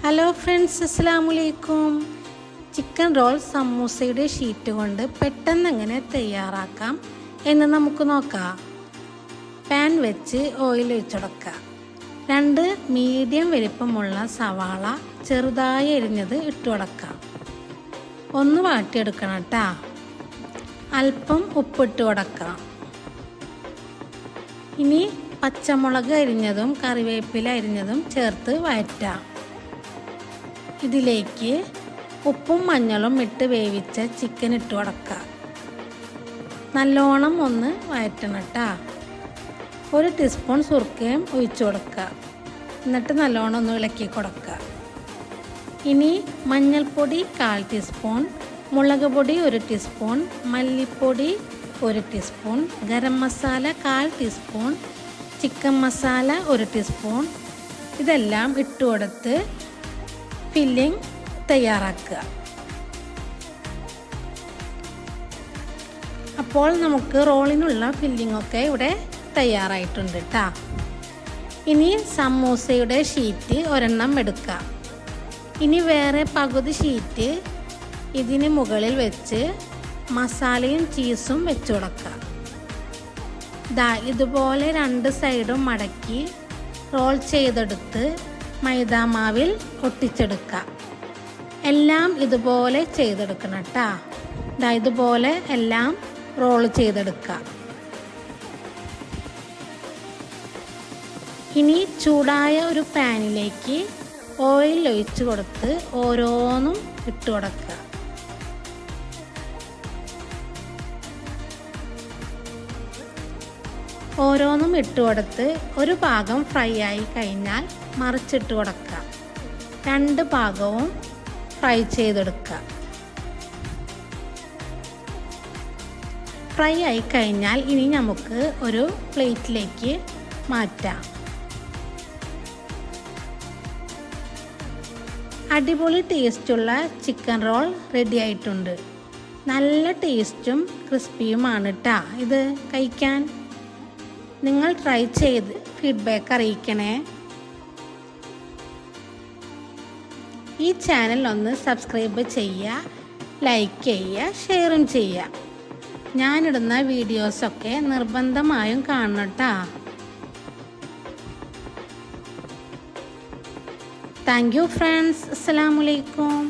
Hello friends, അസ്സലാമലൈക്കും. Chicken roll സമൂസയുടെ sheet കൊണ്ട് പെട്ടെന്ന് എങ്ങനെ തയ്യാറാക്കാം എന്ന് നമുക്ക് നോക്കാം. പാൻ വെച്ച് ഓയിൽ ഒഴിച്ചുകൊടുക്കുക. 2 മീഡിയം വലിപ്പമുള്ള സവാള ചെറുതായി അരിഞ്ഞത് ഇട്ട് കൊടുക്കാം. ഒന്ന് വാട്ടിയെടുക്കണം കേട്ടോ. അല്പം ഉപ്പിട്ട് കൊടുക്കാം. ഇനി പച്ചമുളക് അരിഞ്ഞതും കറിവേപ്പില അരിഞ്ഞതും ചേർത്ത് വഴറ്റാം. ഇതിലേക്ക് ഉപ്പും മഞ്ഞളും ഇട്ട് വേവിച്ച ചിക്കൻ ഇട്ട് കൊടുക്കുക. നല്ലോണം ഒന്ന് വഴറ്റണം കേട്ടോ. 1 ടീസ്പൂൺ സുർക്കയും ഒഴിച്ചു കൊടുക്കുക. എന്നിട്ട് നല്ലോണം ഒന്ന് ഇളക്കി കൊടുക്കുക. ഇനി മഞ്ഞൾപ്പൊടി 1/4 ടീസ്പൂൺ, മുളക് പൊടി 1 ടീസ്പൂൺ, മല്ലിപ്പൊടി 1 teaspoon, garam masala 1/4 teaspoon, chicken masala 1 teaspoon ഇതെല്ലാം ഇട്ട് കൊടുത്ത് ഫില്ലിംഗ് തയ്യാറാക്കുക. അപ്പോൾ നമുക്ക് റോളിനുള്ള ഫില്ലിംഗ് ഒക്കെ ഇവിടെ തയ്യാറായിട്ടുണ്ട് കേട്ടോ. ഇനി സമൂസയുടെ ഷീറ്റ് ഒരെണ്ണം എടുക്കുക. ഇനി വേറെ പകുതി ഷീറ്റ് ഇതിന് മുകളിൽ വെച്ച് മസാലയും ചീസും വെച്ച് കൊടുക്കുക. ഇതുപോലെ 2 സൈഡും മടക്കി റോൾ ചെയ്തെടുത്ത് മൈദാമാവിൽ ഒട്ടിച്ചെടുക്കുക. എല്ലാം ഇതുപോലെ ചെയ്തെടുക്കണം കേട്ടോ. ഇതുപോലെ എല്ലാം റോൾ ചെയ്തെടുക്കുക. ഇനി ചൂടായ ഒരു പാനിലേക്ക് ഓയിൽ ഒഴിച്ച് കൊടുത്ത് ഓരോന്നും ഇട്ട് കൊടുക്കുക. ഓരോന്നും ഇട്ട് കൊടുത്ത് ഒരു ഭാഗം ഫ്രൈ ആയി കഴിഞ്ഞാൽ മറിച്ചിട്ട് കൊടുക്കുക. 2 ഭാഗവും ഫ്രൈ ചെയ്തെടുക്കുക. ഫ്രൈ ആയി കഴിഞ്ഞാൽ ഇനി നമുക്ക് ഒരു പ്ലേറ്റിലേക്ക് മാറ്റാം. അടിപൊളി ടേസ്റ്റുള്ള ചിക്കൻ റോൾ റെഡി ആയിട്ടുണ്ട്. നല്ല ടേസ്റ്റും ക്രിസ്പിയുമാണ് കേട്ടോ ഇത് കഴിക്കാൻ. നിങ്ങൾ ട്രൈ ചെയ്ത് ഫീഡ്ബാക്ക് അറിയിക്കണേ. ഈ ചാനൽ ഒന്ന് സബ്സ്ക്രൈബ് ചെയ്യുക, ലൈക്ക് ചെയ്യുക, ഷെയറും ചെയ്യുക. ഞാനിടുന്ന വീഡിയോസൊക്കെ നിർബന്ധമായും കാണണം കേട്ടോ. Thank you friends. അസ്സലാമു അലൈക്കും.